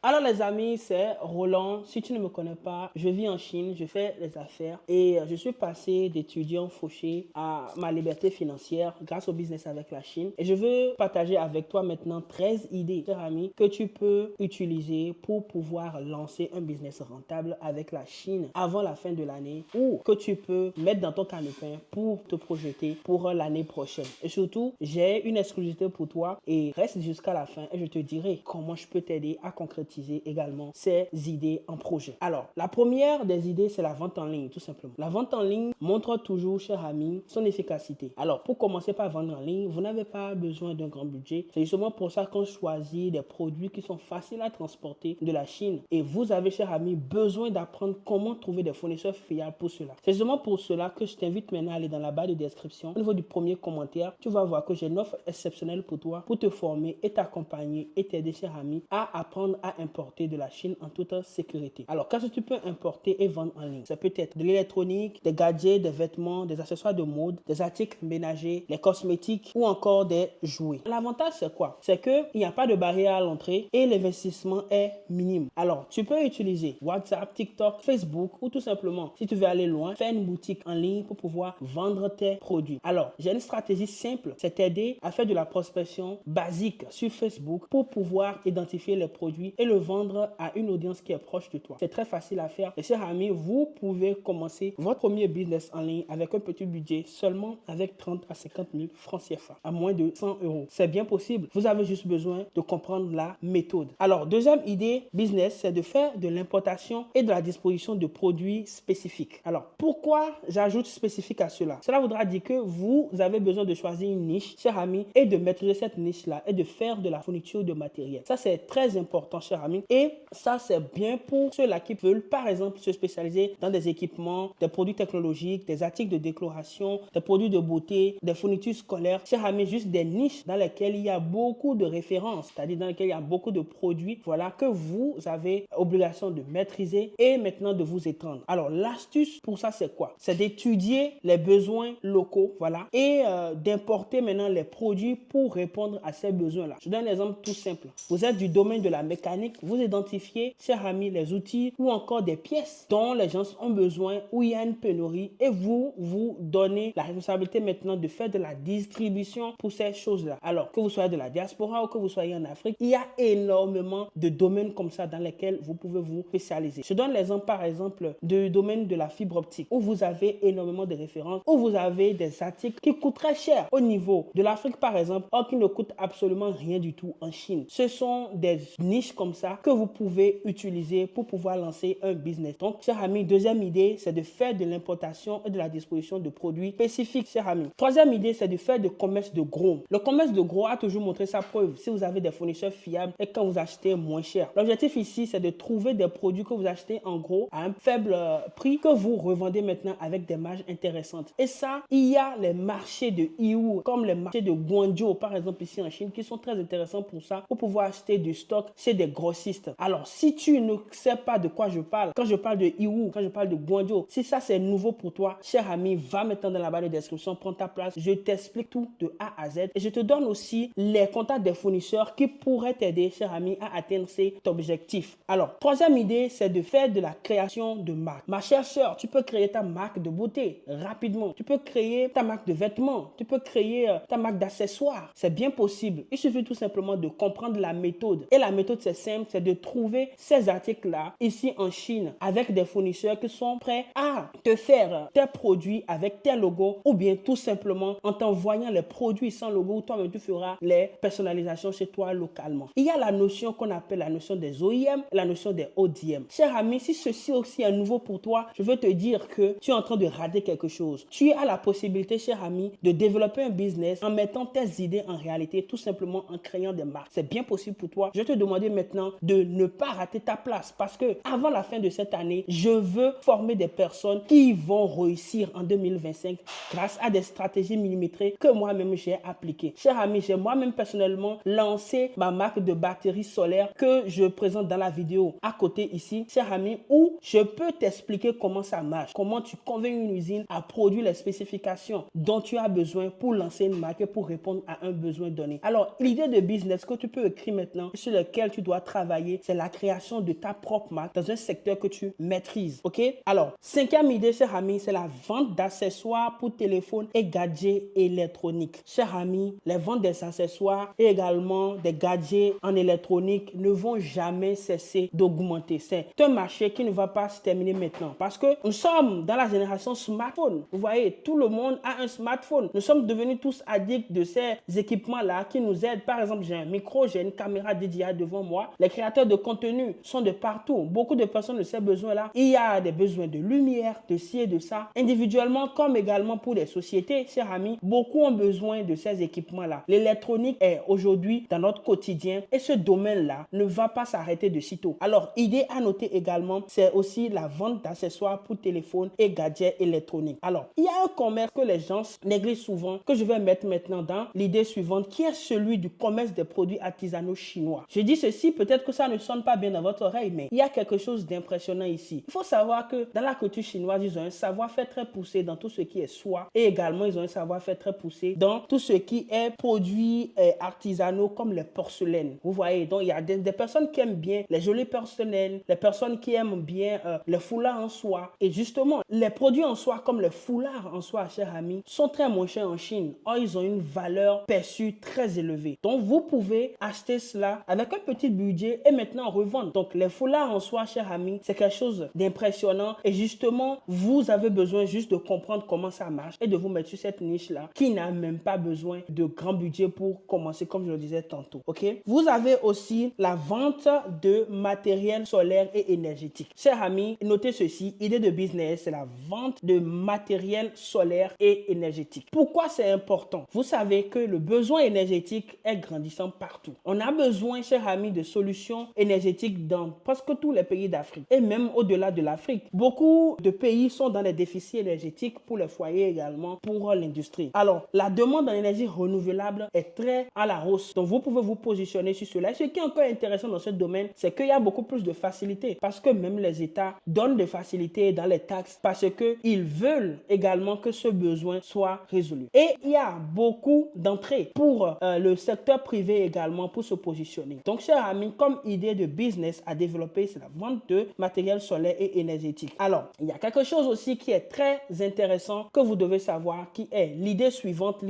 Alors les amis, c'est Roland. Si tu ne me connais pas, je vis en Chine, je fais les affaires et je suis passé d'étudiant fauché à ma liberté financière grâce au business avec la Chine. Et je veux partager avec toi maintenant 13 idées, cher ami, que tu peux utiliser pour pouvoir lancer un business rentable avec la Chine avant la fin de l'année ou que tu peux mettre dans ton calepin pour te projeter pour l'année prochaine. Et surtout, j'ai une exclusivité pour toi et reste jusqu'à la fin et je te dirai comment je peux t'aider à concrétiser également ces idées en projet. Alors, la première des idées, c'est la vente en ligne, tout simplement. La vente en ligne montre toujours, cher ami, son efficacité. Alors, pour commencer par vendre en ligne, vous n'avez pas besoin d'un grand budget. C'est justement pour ça qu'on choisit des produits qui sont faciles à transporter de la Chine. Et vous avez, cher ami, besoin d'apprendre comment trouver des fournisseurs fiables pour cela. C'est justement pour cela que je t'invite maintenant à aller dans la barre de description. Au niveau du premier commentaire, tu vas voir que j'ai une offre exceptionnelle pour toi, pour te former et t'accompagner et t'aider, cher ami, à apprendre à importer de la Chine en toute sécurité. Alors, qu'est-ce que tu peux importer et vendre en ligne? Ça peut être de l'électronique, des gadgets, des vêtements, des accessoires de mode, des articles ménagers, les cosmétiques ou encore des jouets. L'avantage, c'est quoi? C'est qu'il n'y a pas de barrière à l'entrée et l'investissement est minime. Alors, tu peux utiliser WhatsApp, TikTok, Facebook ou tout simplement, si tu veux aller loin, faire une boutique en ligne pour pouvoir vendre tes produits. Alors, j'ai une stratégie simple, c'est t'aider à faire de la prospection basique sur Facebook pour pouvoir identifier les produits et le vendre à une audience qui est proche de toi. C'est très facile à faire. Et chers amis, vous pouvez commencer votre premier business en ligne avec un petit budget seulement avec 30 à 50 000 francs CFA, à moins de 100 euros. C'est bien possible. Vous avez juste besoin de comprendre la méthode. Alors, deuxième idée business, c'est de faire de l'importation et de la disposition de produits spécifiques. Alors, pourquoi j'ajoute spécifique à cela? Cela voudra dire que vous avez besoin de choisir une niche, chers amis, et de maîtriser cette niche-là et de faire de la fourniture de matériel. Ça, c'est très important, chers amis. Et ça, c'est bien pour ceux-là qui veulent, par exemple, se spécialiser dans des équipements, des produits technologiques, des articles de décoration, des produits de beauté, des fournitures scolaires. Chers amis, juste des niches dans lesquelles il y a beaucoup de références, c'est-à-dire dans lesquelles il y a beaucoup de produits, voilà, que vous avez obligation de maîtriser et maintenant de vous étendre. Alors, l'astuce pour ça, c'est quoi? C'est d'étudier les besoins locaux, voilà, et d'importer maintenant les produits pour répondre à ces besoins-là. Je donne un exemple tout simple. Vous êtes du domaine de la mécanique, vous identifiez, chers amis, les outils ou encore des pièces dont les gens ont besoin, où il y a une pénurie et vous donnez la responsabilité maintenant de faire de la distribution pour ces choses-là. Alors, que vous soyez de la diaspora ou que vous soyez en Afrique, il y a énormément de domaines comme ça dans lesquels vous pouvez vous spécialiser. Je donne l'exemple, par exemple, du domaine de la fibre optique où vous avez énormément de références, où vous avez des articles qui coûtent très cher au niveau de l'Afrique, par exemple, or qui ne coûtent absolument rien du tout en Chine. Ce sont des niches comme ça que vous pouvez utiliser pour pouvoir lancer un business. Donc, chers amis, deuxième idée, c'est de faire de l'importation et de la disposition de produits spécifiques, chers amis. Troisième idée, c'est de faire du commerce de gros. Le commerce de gros a toujours montré sa preuve. Si vous avez des fournisseurs fiables et quand vous achetez moins cher. L'objectif ici, c'est de trouver des produits que vous achetez en gros à un faible prix que vous revendez maintenant avec des marges intéressantes. Et ça, il y a les marchés de Yiwu, comme les marchés de Guangzhou, par exemple ici en Chine, qui sont très intéressants pour ça, pour pouvoir acheter du stock chez des grossistes. Alors, si tu ne sais pas de quoi je parle, quand je parle de Yiwu, quand je parle de Guangzhou, si ça c'est nouveau pour toi, cher ami, va maintenant dans la barre de description, prends ta place, je t'explique tout de A à Z et je te donne aussi les contacts des fournisseurs qui pourraient t'aider, cher ami, à atteindre cet objectif. Alors, troisième idée, c'est de faire de la création de marque. Ma chère sœur, tu peux créer ta marque de beauté rapidement. Tu peux créer ta marque de vêtements. Tu peux créer ta marque d'accessoires. C'est bien possible. Il suffit tout simplement de comprendre la méthode. Et la méthode, c'est simple, c'est de trouver ces articles-là ici en Chine avec des fournisseurs qui sont prêts à te faire tes produits avec tes logos ou bien tout simplement en t'envoyant les produits sans logo ou toi-même tu feras les personnalisations chez toi localement. Il y a la notion qu'on appelle la notion des OEM et la notion des ODM. Cher ami, si ceci aussi est nouveau pour toi, je veux te dire que tu es en train de rater quelque chose. Tu as la possibilité, cher ami, de développer un business en mettant tes idées en réalité, tout simplement en créant des marques. C'est bien possible pour toi. Je vais te demander maintenant de ne pas rater ta place parce que avant la fin de cette année, je veux former des personnes qui vont réussir en 2025 grâce à des stratégies millimétrées que moi-même j'ai appliquées. Cher ami, j'ai moi-même personnellement lancé ma marque de batterie solaire que je présente dans la vidéo à côté ici, cher ami, où je peux t'expliquer comment ça marche, comment tu convaincs une usine à produire les spécifications dont tu as besoin pour lancer une marque et pour répondre à un besoin donné. Alors, l'idée de business que tu peux écrire maintenant, sur lequel tu dois travailler, c'est la création de ta propre marque dans un secteur que tu maîtrises. Ok? Alors, cinquième idée, cher ami, c'est la vente d'accessoires pour téléphone et gadgets électroniques. Cher ami, les ventes des accessoires et également des gadgets en électronique ne vont jamais cesser d'augmenter. C'est un marché qui ne va pas se terminer maintenant parce que nous sommes dans la génération smartphone. Vous voyez, tout le monde a un smartphone. Nous sommes devenus tous addicts de ces équipements-là qui nous aident. Par exemple, j'ai un micro, j'ai une caméra DJI devant moi. Les créateurs de contenu sont de partout. Beaucoup de personnes de ces besoins-là. Il y a des besoins de lumière, de ci et de ça. Individuellement, comme également pour les sociétés, chers amis, beaucoup ont besoin de ces équipements-là. L'électronique est aujourd'hui dans notre quotidien et ce domaine-là ne va pas s'arrêter de sitôt. Alors, idée à noter également, c'est aussi la vente d'accessoires pour téléphone et gadgets électroniques. Alors, il y a un commerce que les gens négligent souvent, que je vais mettre maintenant dans l'idée suivante, qui est celui du commerce des produits artisanaux chinois. Je dis ceci, peut-être que ça ne sonne pas bien dans votre oreille, mais il y a quelque chose d'impressionnant ici. Il faut savoir que dans la culture chinoise, ils ont un savoir-faire très poussé dans tout ce qui est soie et également ils ont un savoir-faire très poussé dans tout ce qui est produits artisanaux comme les porcelaines. Vous voyez, donc il y a des personnes qui aiment bien les jolies porcelaines, les personnes qui aiment bien les foulards en soie. Et justement, les produits en soie comme les foulards en soie, chers amis, sont très moins chers en Chine. Or, ils ont une valeur perçue très élevée. Donc, vous pouvez acheter cela avec un petit budget et maintenant revendre. Donc, les foulards en soie, chers amis, c'est quelque chose d'impressionnant. Et justement, vous avez besoin juste de comprendre comment ça marche et de vous mettre sur cette niche-là qui n'a même pas besoin de grand budget pour commencer, comme je le disais tantôt. Ok? Vous avez aussi la vente de matériel solaire et énergétique. Chers amis, notez ceci, idée de business, c'est la vente de matériel solaire et énergétique. Pourquoi c'est important? Vous savez que le besoin énergétique est grandissant partout. On a besoin, chers amis, de solutions énergétiques dans presque tous les pays d'Afrique et même au-delà de l'Afrique. Beaucoup de pays sont dans les déficits énergétiques pour les foyers également, pour l'industrie. Alors, la demande en énergie renouvelable est très à la hausse. Donc, vous pouvez vous positionner sur cela. Et ce qui est encore intéressant dans ce domaine, c'est qu'il y a beaucoup plus de facilité parce que même les États donnent des facilités dans les taxes parce qu'ils veulent également que ce besoin soit résolu. Et il y a beaucoup d'entrées pour le secteur privé également pour se positionner. Donc, chers amis, comme idée de business à développer, c'est la vente de matériel solaire et énergétique. Alors, il y a quelque chose aussi qui est très intéressant que vous devez savoir, qui est l'idée suivante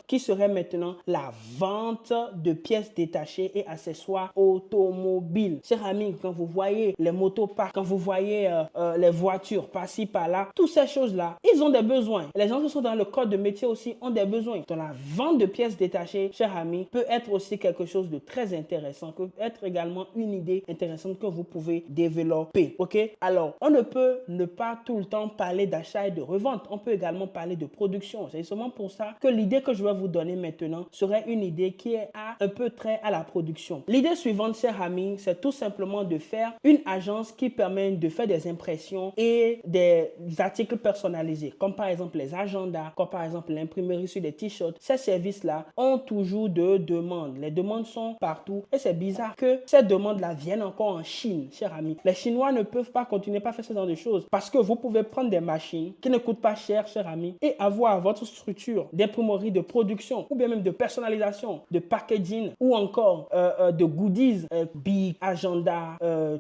qui serait maintenant la vente de pièces détachées et accessoires automobiles. Chers amis, quand vous voyez les motoparcs, quand vous voyez les voitures par-ci, par-là, toutes ces choses-là, ils ont des besoins. Les gens qui sont dans le corps de métier aussi ont des besoins. Donc la vente de pièces détachées, chers amis, peut être aussi quelque chose de très intéressant, peut être également une idée intéressante que vous pouvez développer. Ok? Alors, on ne peut ne pas tout le temps parler d'achat et de revente. On peut également parler de production. C'est seulement pour ça que l'idée que je vais vous donner maintenant serait une idée qui est un peu trait à la production. L'idée suivante, chers amis, c'est tout simplement de faire une agence qui permet de faire des impressions et des articles personnalisés, comme par exemple les agendas, comme par exemple l'imprimerie sur des t-shirts. Ces services-là ont toujours de demandes. Les demandes sont partout et c'est bizarre que ces demandes-là viennent encore en Chine, chers amis. Les Chinois ne peuvent pas continuer à faire ce genre de choses parce que vous pouvez prendre des machines qui ne coûtent pas cher, chers amis, et avoir votre structure d'imprimerie, de production ou bien même de personnalisation, de packaging ou encore de goodies, big, agenda,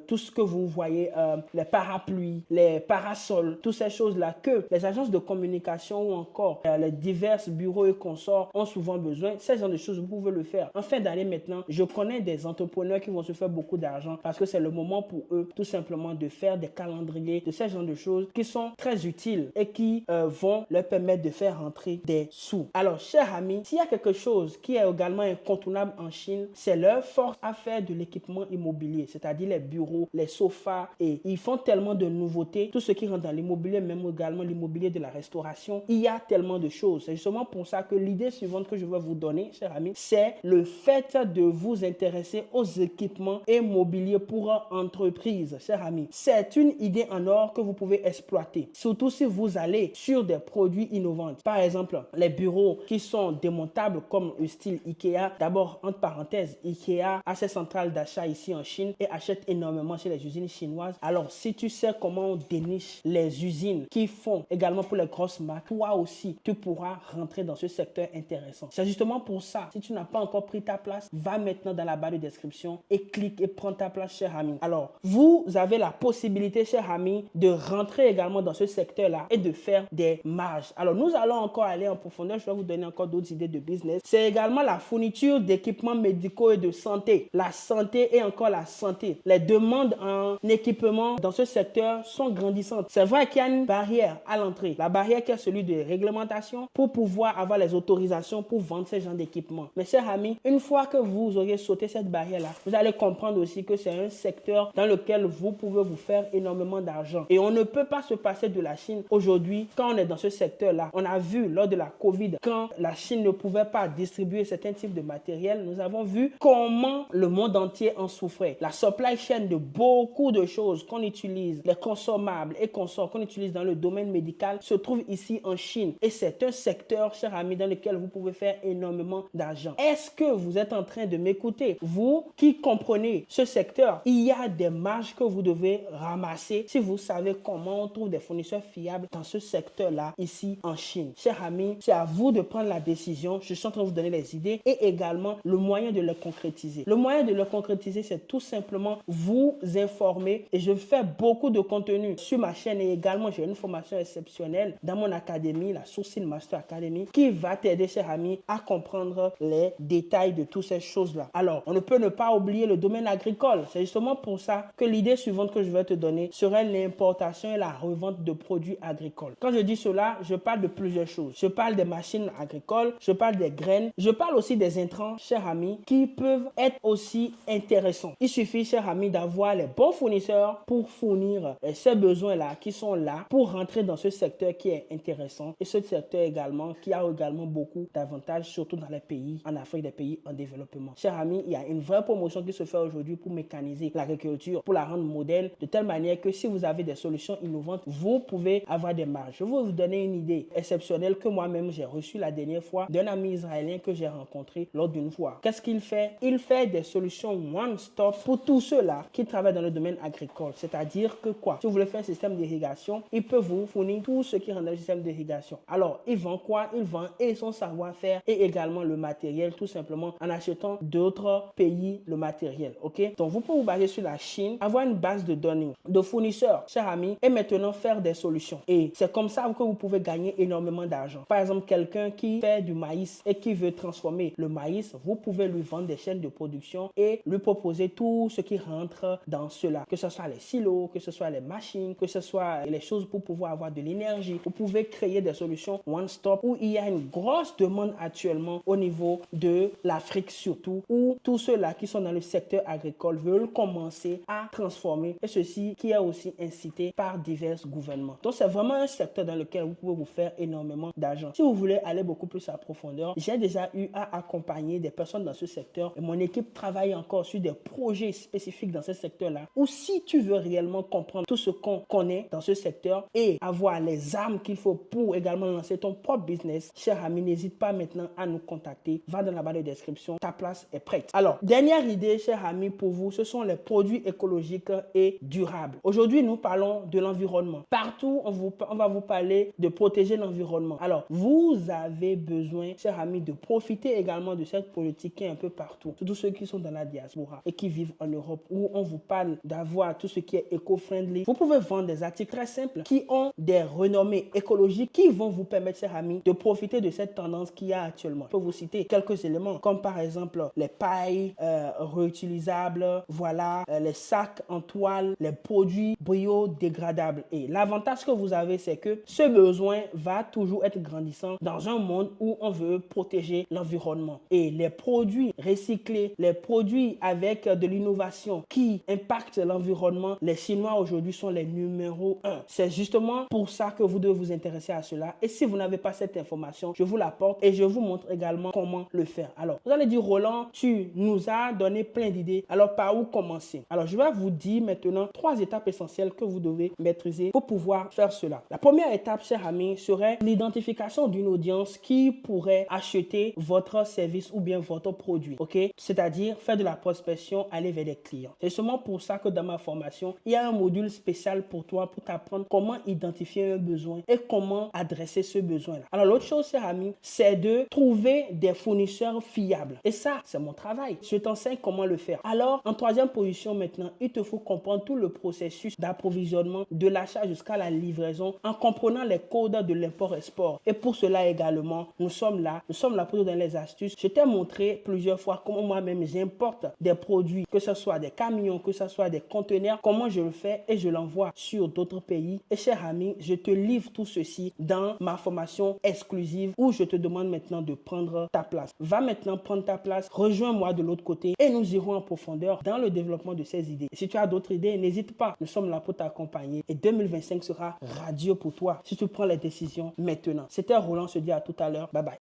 tout ce que vous voyez, les parapluies, les parasols, toutes ces choses-là que les agences de communication ou encore les divers bureaux et consorts ont souvent besoin. Ces genres de choses, vous pouvez le faire. En fin d'année maintenant, je connais des entrepreneurs qui vont se faire beaucoup d'argent parce que c'est le moment pour eux tout simplement de faire des calendriers, de ces genres de choses qui sont très utiles et qui vont leur permettre de faire rentrer des sous. Alors, chers amis, s'il y a quelque chose qui est également incontournable en Chine, c'est leur force à faire de l'équipement immobilier, c'est-à-dire les bureaux, les sofas, et ils font tellement de nouveautés, tout ce qui rentre dans l'immobilier, même également l'immobilier de la restauration. Il y a tellement de choses. C'est justement pour ça que l'idée suivante que je vais vous donner, chers amis, c'est le fait de vous intéresser aux équipements immobiliers pour entreprises, chers amis. C'est une idée en or que vous pouvez exploiter, surtout si vous allez sur des produits innovants. Par exemple, les bureaux qui sont démontables comme le style Ikea. D'abord, entre parenthèses, Ikea a ses centrales d'achat ici en Chine et achète énormément chez les usines chinoises. Alors, si tu sais comment on déniche les usines qui font également pour les grosses marques, toi aussi, tu pourras rentrer dans ce secteur intéressant. C'est justement pour ça, si tu n'as pas encore pris ta place, va maintenant dans la barre de description description et clique et prends ta place, cher ami. Alors, vous avez la possibilité, cher ami, de rentrer également dans ce secteur-là et de faire des marges. Alors, nous allons encore aller en profondeur. Je vais vous donner encore d'autres idées de business. C'est également la fourniture d'équipements médicaux et de santé. La santé et encore la santé. Les demandes en équipement dans ce secteur sont grandissantes. C'est vrai qu'il y a une barrière à l'entrée. La barrière qui est celui de réglementation pour pouvoir avoir les autorisations pour vendre ce genre d'équipement. Mais chers amis, une fois que vous aurez sauté cette barrière-là, vous allez comprendre aussi que c'est un secteur dans lequel vous pouvez vous faire énormément d'argent. Et on ne peut pas se passer de la Chine aujourd'hui quand on est dans ce secteur-là. On a vu lors de la COVID, quand la Chine ne pouvait pas distribuer certains types de matériel, nous avons vu comment le monde entier en souffrait. La supply chain de beaucoup de choses qu'on utilise, les consommables et consorts qu'on utilise dans le domaine médical se trouve ici en Chine. Et c'est un secteur, chers amis, dans lequel vous pouvez faire énormément d'argent. Est-ce que vous êtes en train de m'écouter? Vous qui comprenez ce secteur, il y a des marges que vous devez ramasser si vous savez comment on trouve des fournisseurs fiables dans ce secteur-là, ici en Chine. Chers amis, c'est à vous de prendre la décision. Je suis en train de vous donner les idées et également le moyen de le concrétiser. Le moyen de le concrétiser, c'est tout simplement vous informer. Et je fais beaucoup de contenu sur ma chaîne et également j'ai une formation exceptionnelle dans mon académie, la Sourcil Master Academy, qui va t'aider, cher ami, à comprendre les détails de toutes ces choses-là. Alors, on ne peut ne pas oublier le domaine agricole. C'est justement pour ça que l'idée suivante que je vais te donner serait l'importation et la revente de produits agricoles. Quand je dis cela, je parle de plusieurs choses. Je parle des machines agricoles, je parle des graines, je parle aussi des intrants, chers amis, qui peuvent être aussi intéressants. Il suffit, chers amis, d'avoir les bons fournisseurs pour fournir ces besoins-là qui sont là pour rentrer dans ce secteur qui est intéressant et ce secteur également qui a également beaucoup d'avantages, surtout dans les pays en Afrique, des pays en développement. Chers amis, il y a une vraie promotion qui se fait aujourd'hui pour mécaniser l'agriculture, pour la rendre moderne, de telle manière que si vous avez des solutions innovantes, vous pouvez avoir des marges. Je vais vous donner une idée exceptionnelle que moi-même j'ai reçue la dernière fois d'un ami israélien que j'ai rencontré lors d'une fois. Qu'est-ce qu'il fait? Il fait des solutions one-stop pour tous ceux-là qui travaillent dans le domaine agricole. C'est-à-dire que quoi? Si vous voulez faire un système d'irrigation, il peut vous fournir tout ce qui rentre dans le système d'irrigation. Alors, il vend quoi? Il vend et son savoir-faire et également le matériel, tout simplement en achetant d'autres pays le matériel. Ok? Donc, vous pouvez vous baser sur la Chine, avoir une base de données, de fournisseurs, chers amis, et maintenant faire des solutions. Et c'est comme ça que vous pouvez gagner énormément d'argent. Par exemple, quelqu'un qui fait du maïs et qui veut transformer le maïs, vous pouvez lui vendre des chaînes de production et lui proposer tout ce qui rentre dans cela. Que ce soit les silos, que ce soit les machines, que ce soit les choses pour pouvoir avoir de l'énergie. Vous pouvez créer des solutions one-stop où il y a une grosse demande actuellement au niveau de l'Afrique surtout, où tous ceux-là qui sont dans le secteur agricole veulent commencer à transformer et ceci qui est aussi incité par divers gouvernements. Donc c'est vraiment un secteur dans lequel vous pouvez vous faire énormément d'argent. Si vous voulez aller beaucoup plus à profondeur, j'ai déjà eu à accompagner des personnes dans ce secteur et mon équipe travaille encore sur des projets spécifiques dans ce secteur-là. Ou si tu veux réellement comprendre tout ce qu'on connaît dans ce secteur et avoir les armes qu'il faut pour également lancer ton propre business, cher ami, n'hésite pas maintenant à nous contacter. Va dans la barre de description, ta place est prête. Alors, dernière idée, cher ami, pour vous, ce sont les produits écologiques et durables. Aujourd'hui, nous parlons de l'environnement. Partout, on va vous parler de protéger l'environnement. Alors, vous avez besoin, cher ami, de profiter également de cette politique qui est un peu partout. Tous ceux qui sont dans la diaspora et qui vivent en Europe, où on vous parle d'avoir tout ce qui est éco-friendly. Vous pouvez vendre des articles très simples qui ont des renommées écologiques qui vont vous permettre, chers amis, de profiter de cette tendance qu'il y a actuellement. Je peux vous citer quelques éléments, comme par exemple les pailles réutilisables, voilà, les sacs en toile, les produits biodégradables. Et l'avantage que vous avez, c'est que ce besoin va toujours être grandissant dans un monde où on veut protéger l'environnement. Et les produits recyclés, les produits avec de l'innovation qui impactent l'environnement, les Chinois aujourd'hui sont les numéros 1. C'est justement pour ça que vous devez vous intéresser à cela. Et si vous n'avez pas cette information, je vous l'apporte et je vous montre également comment le faire. Alors, vous allez dire, Roland, tu nous as donné plein d'idées. Alors, par où commencer? Alors, je vais vous dire maintenant 3 étapes essentielles que vous devez maîtriser pour pouvoir faire cela. La première étape, chers amis, serait l'identification d'une audience qui pourrait acheter votre service ou bien votre produit. Ok? C'est-à-dire faire de la prospection, aller vers des clients. C'est seulement pour ça que dans ma formation, il y a un module spécial pour toi pour t'apprendre comment identifier un besoin et comment adresser ce besoin-là. Alors, l'autre chose, chers amis, c'est de trouver des fournisseurs fiables. Et ça, c'est mon travail. Je t'enseigne t'enseigne comment le faire. Alors, en troisième position maintenant, il te faut comprendre tout le processus d'approvisionnement, de l'achat jusqu'à la livraison, en comprenant les codes de l'import-export. Et pour cela également, nous sommes là pour te donner les astuces. Je t'ai montré plusieurs fois comment moi-même j'importe des produits, que ce soit des camions, que ce soit des conteneurs, comment je le fais et je l'envoie sur d'autres pays. Et cher ami, je te livre tout ceci dans ma formation exclusive où je te demande maintenant de prendre ta place. Va maintenant prendre ta place, rejoins-moi de l'autre côté et nous irons en profondeur dans le développement de ces idées. Et si tu as d'autres idées, n'hésite pas. Nous sommes là pour t'accompagner et 2025 sera radieux pour toi si tu prends les décisions maintenant. C'était Roland, on se dit à tout à l'heure. Bye bye.